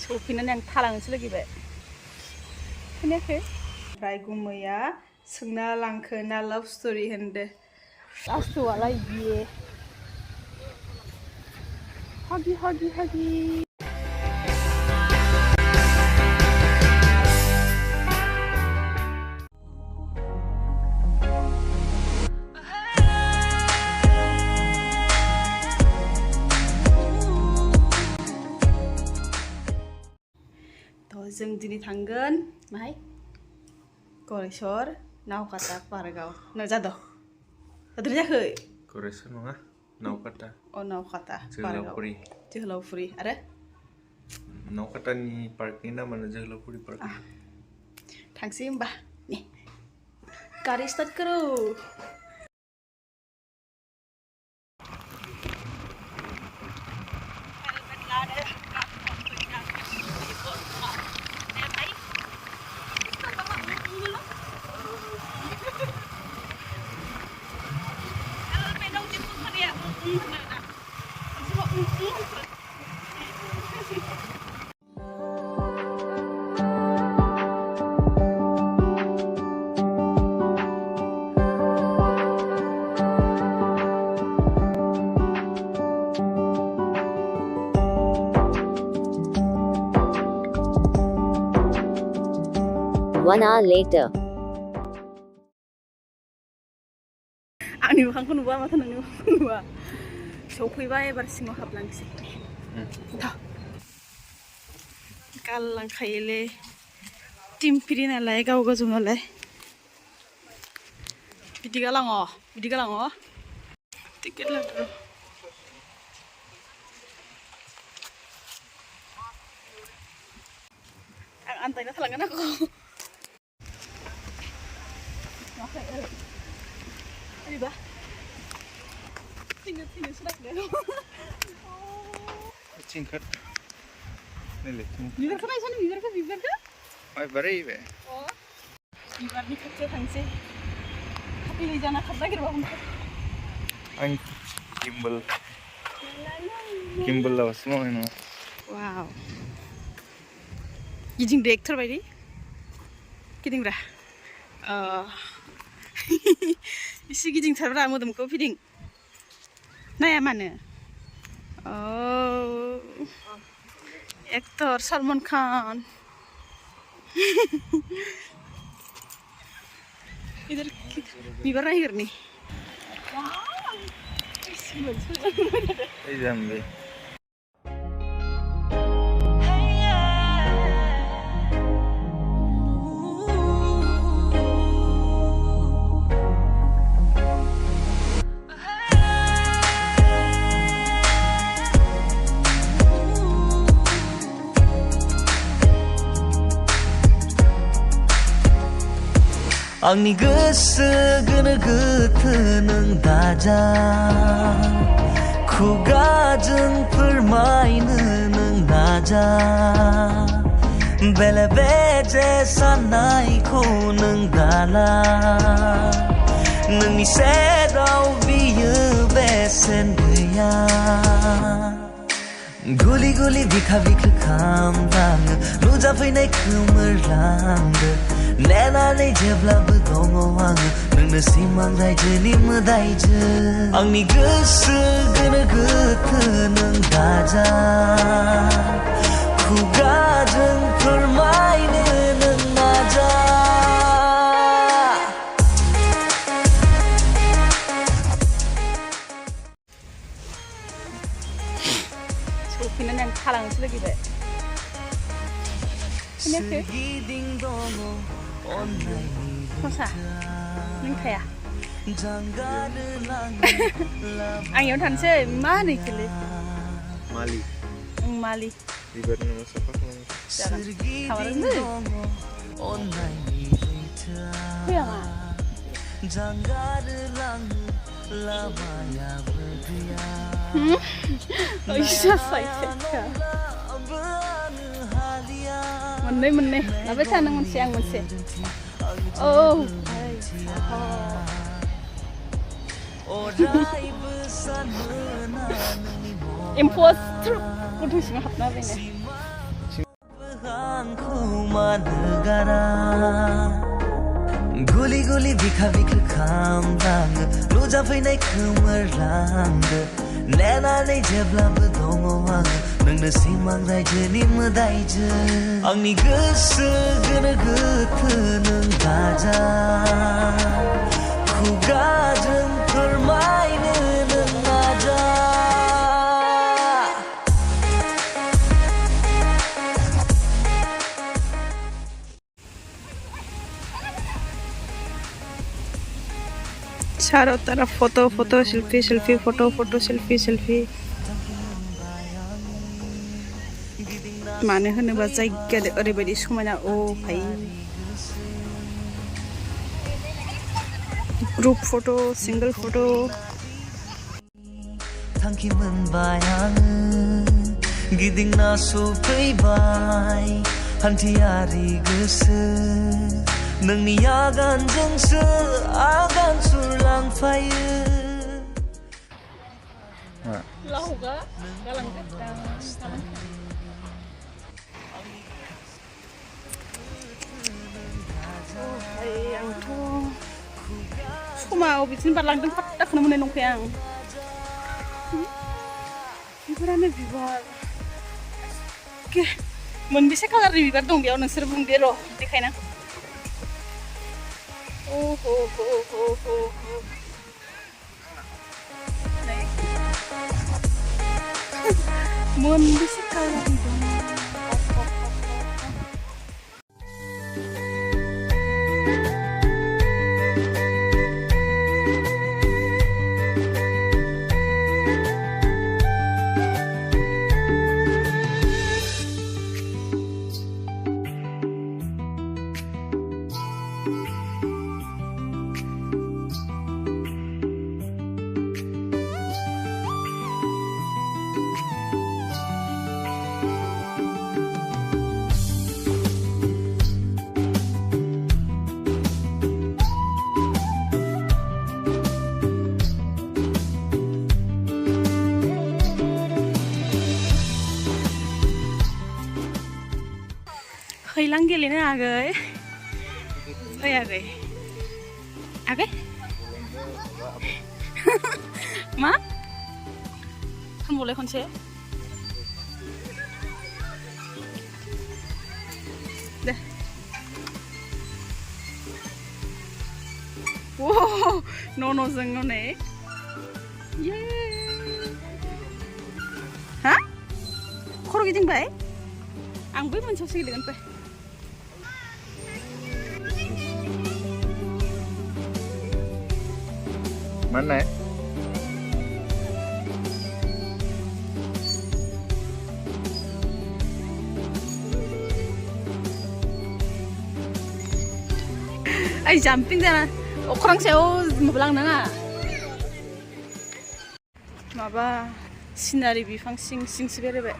सफैनानै आं थालांनोसो लुगैबाय खोनायाखै ओमफ्राय गुमैया सोंना लांखो ना लाभ स्ट'रि होनदो आसुआलाय बियो हागि हागि हागि जों दिनै थांगोन माहाय गरेस्वर नावकाता पार्कआव जादो जादों जायाखै गरेस्वर नङा नावकाता नावकाता जोहोलावफुरि जोहोलावफुरि आरो नावकातानि पार्कनि नामानो जोहोलावफुरि पार्क थांसै होमबा ने गारि स्टार्ट करो One hour later. आंनि मोखांखौ नुबा माथो नोंनि मोखांखौ नुबा सफैबाय एबार सिङाव हाबलांसै गालांखायोलै टिमपिरि नालाय गाव गोजौ नालाय बिदि गालाङो टिकेट लादो आं आन्दायना थालांगोन आंखौ Hwibai. Tinggal sudah deh. Tingkat. Nilai. Biber kan sana biber kan? Ay Berai be. Oh. Biber ni kecil tangsi. Tapi ni jangan kerja kira bahan. Ang gimbal lah semua ini. Wow. Gijing director bayi. Kidding dah. Isi gijing terberah modem kau feeding. Naya mana? Oh, aktor Salman Khan. Ider Bwraiya ni. Ini jambi. आंनि गोसो गोनो गोथो नों दाजा खुगाजों फोरमायनो नों नाजा बेले बेजे साननायखौ नों दाला नोंनि सेराव बियो बेसेन गैया गुलि गुलि बिखा बिखा खामलाङो नुजाफैनाय खोमोरलांदो नेनानै जेब्लाबो दङ आङो नोंनो सिमां रायजोनि मोदायजो आंनि गोसो गोनो गोथो नों दाजा खुगाजों फोरमायनो नों नाजा सफैनानै आं थालांनोसो लुगैबाय खोनायाखै Masa? Neng kaya? Ayo tansy, mana kili? Mali. Mali. Biber nama siapa kamu? Jangan. Kamar ini. Iya nggak? Oh iya saya. Meneh. Apa sana mensiang. Oh. Imposter. Kudu sih ngap nabe nih. गारा गुलि गुलि बिखा बिखा खामलाङो नुजाफैनाय खोमोरलांदो नेनानै जेब्लाबो दङ आङो नोंनो सिमां रायजोनि मोदायजो आंनि गोसो गोनो गोथो नों दाजा खुगाजों फोरमायनो नों नाजा चारों तरफ photo photo selfie selfie photo photo selfie selfie मानो होनोबा जायगाया ओरैबायदि समायना ओ भाई ग्रुप फोटो सिंगल फोटो थांखि मोनबाय आङो गिदिंना सफैबाय हान्थियारि गोसो नोंनि आगानजोंसो आगान सुरलांफायो लावगा गालांगा आंथ' समाव बिदिनो बारलांदों फात्ताखौनो मोननाय नंखाया आं बिबारानो बिबार मोनबेसे कालारनि बिबार दं बेयाव नोंसोर बुंदे र' देखायना मोनबेसे कालारनि दं खैलां गेलेनो आगै ओइ आगै आगै मा होनबावलाय खनसे दे ओ न'जों नै हा खर' गिदिंबाय आं बै मोनसेयावसो गेलेगोन फै Mana? Ay jumping sana. Orang sewa mabelang nanga. Maba sinari bifang sing seberebe.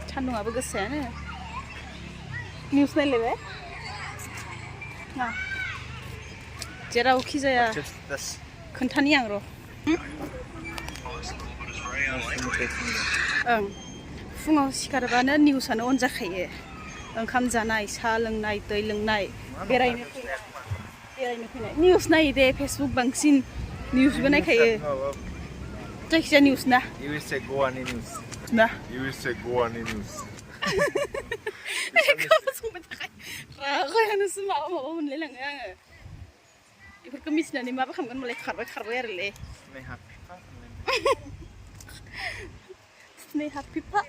Chandung abu gesene. News naik lebe. Nah. जेराव खि जाया खोन्थानि आं र' ओं फुङाव सिखारबानो निउसानो अन जाखायो ओंखाम जानाय साहा लोंनाय दै लोंनाय बेरायनो फैनाय निउस नायो दे फेसबुक बांसिन निउसबो नायखायो जायखिजाया निउस ना USA Goani news ना USA Goani news बेखौ संबाय थाखाय रागायानोसो माबा मोनलायलाङो आङो बेफोरखौ मिथिनानै माबा खालामगोन मालाय खारबाय आरोलै स्नेहा फिफा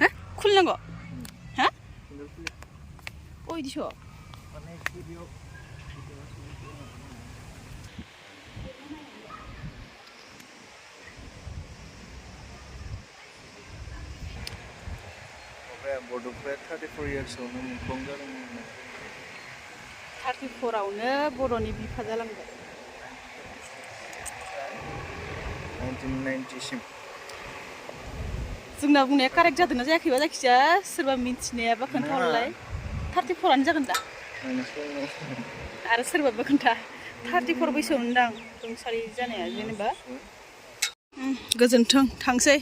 हा खुलिनांगौ हा अ इदिसो Berdua 34 years old, bangga dengan 34 आवनो बर'नि बिफा जालांबाय 1990 सिम जोंना बुंनाया कारेक्ट जादोंना जायाखैबा जायखिजाया सोरबा मिन्थिनायाबा खोन्थाहरलाय 34 आनो जागोन दा आरो सोरबाबा खोन्था 34 बैसोआवनो दां रुंसारि जानाया जेनेबा गोजोन्थों थांसै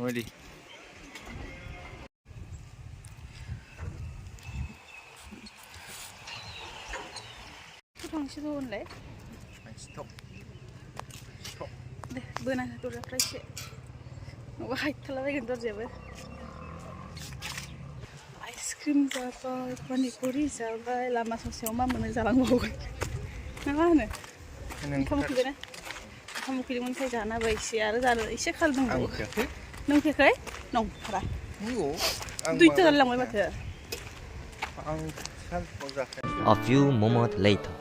Ready. थांसै होनलाय Stop. दे बोना दरजाफ्रा एसे माबा हायथालाबायगोन दरजायाबो आइसक्रिम जाबाय पानिपुरि जाबाय लामा ससेयाव मा मोनो जालांबावबाय ना मा होनो ओंखाम उखैबायना ओंखाम उखैदोंमोनखाय जाना होबाय एसे आरो जानो एसे खाल दंबावो नों फैयाखै नंथारा दुइथा जालांबाय माथो A few moments later.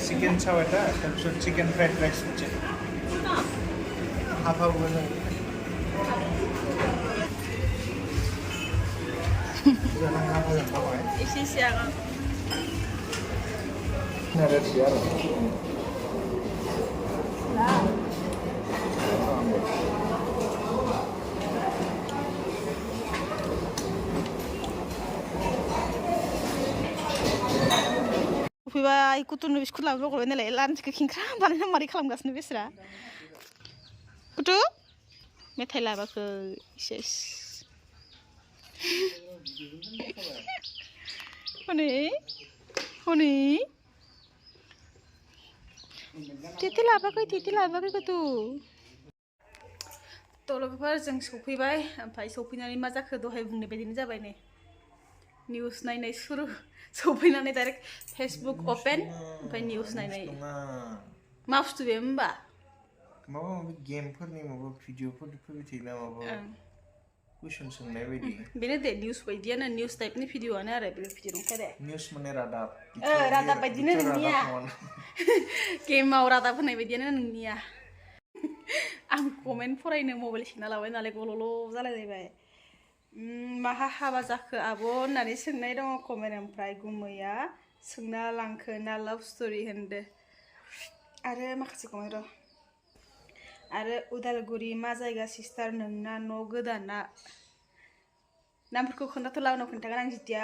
Chicken chowder, chicken fried rice. Half hour. एसे सिगां Nada siapa? Hwibai kutuनो बिस्कुट लाबोबाय नालाय लान्चखौ खेंख्रा बानायना मारै खालामगासिनो बेसरा कुतु मेथाइ लाबोखो इसेस हनै हनै तेते लाबोआखै कुतु थ' लोगोफोर जों सफैबाय ओमफ्राय सफैनानै मा जाखो दहाय बुंनाय बायदिनो जाबाय नै निउस नायनाय सुरु सफैनानै डाइरेक्ट फेसबुक अपेन ओमफ्राय निउस नायनाय मा बुस्थु बे होमबा माबा माबि गेमफोरनि माबा भिडिअफोर फैबाय थायोना माबा कुइसन सोंनाय बायदि बेनो दे निउस बायदियानो निउस टाइपनि भिडिअआनो आरो बे भिडिअ नंखाय दे निउस माने रादाब रादाब बायदिनो नोंनिया गेमाव रादाब होनाय बायदियानो नोंनिया आं कमेन्ट फरायनो मबाइल सेरना लाबाय नालाय गल'ल' जालायलायबाय माहा हाबा जाखो आब' होननानै सोंनाय दङ कमेन्ट ओमफ्राय गुमैया सोंना लांखो ना लाभ स्ट'रि होनदो आरो माखासे कमेन्ट र' आरो उदालगुरि मा जायगा सिस्टार नोंना न' गोदाना नामफोरखौ खोन्थाथ'ला उनाव खोन्थागोन आं जितिया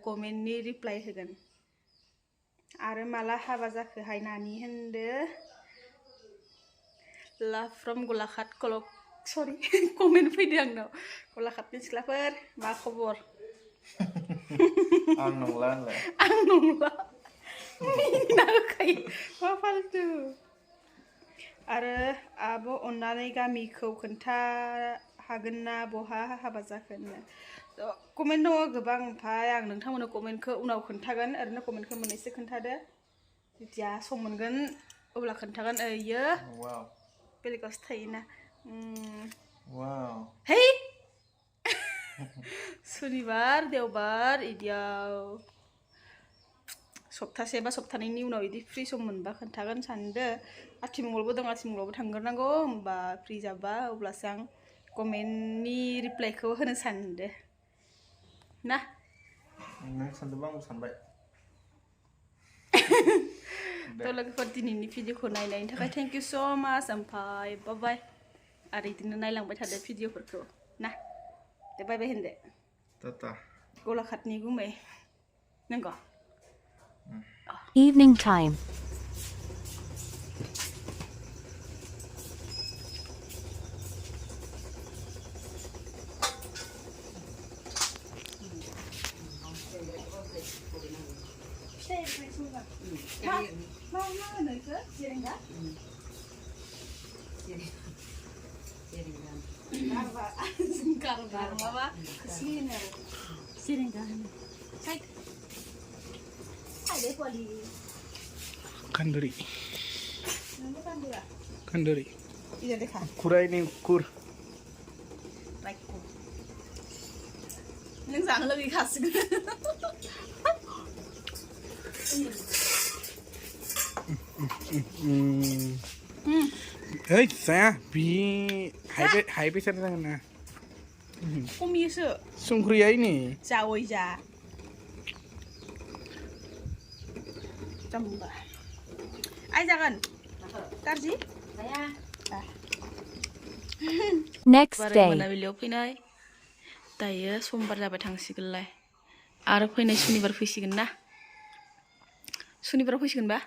कमेन्टनि रिप्लाइ होगोन आरो माला हाबा जाखोहाय नानि होनदो लाभ फ्रम गलाघाट कलक सरि कमेन्ट फैदो आंनाव गलाघाटनि सिख्लाफोर मा खबर आं नंला होनलाय आं नंला मिनिना होखायो मा फालतु आरो आब' अननानै गामिखौ खोन्था हागोन ना बहा हाबा जाखो कमेन्ट दङ गोबां ओमफ्राय आं नोंथांमोननो कमेन्टखौ उनाव खोन्थागोन ओरैनो कमेन्टखौ मोननैसो खोन्थादो जेथिया सम मोनगोन अब्ला खोन्थागोन इयो बेलेगावसो थायोना है सुनिबार देवबार इदियाव सप्तासे बा सप्तानैनि उनाव इदि फ्रि सम मोनबा खोन्थागोन सानदो आथिमंगलबो दं आथिमंगलावबो थांग्रोनांगौ होमबा फ्रि जाबा अब्लासो आं कमेन्टनि रिप्लाइखौ होनो सानदो ना नों सानदोंबा आंबो सानबाय थ' लोगोफोर दिनैनि भिडिअखौ नायनायनि थाखाय थेंक इउ स' माच ओमफ्राय बाय आरो बिदिनो नायलांबाय थादो भिडिअफोरखौ ना दे बाय बाय होनदो टाटा गलाघाटनि गुमै नंगौ Evening time. Kanduri. Kanduri. Iya deh kan. Kurai ini kur. Raikku. Neng jangan lebih khas. Hei, saya hai bi sana na. Kumis. Sungkria ini. Jauh aja. Tambah. Ay jangan. गाज्रि Next बाराय day. मोनाबिलियाव फैनाय दायो समबार जाबाय थांसिगोनलाय आरो फैनाय सुनिबार फैसिगोन ना सुनिबाराव फैसिगोनबा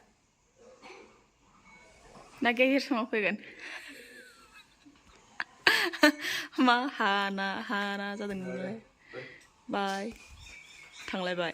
ना गेजेर समाव फैगोन मा हाना जादों नोंलाय बाय थांलायबाय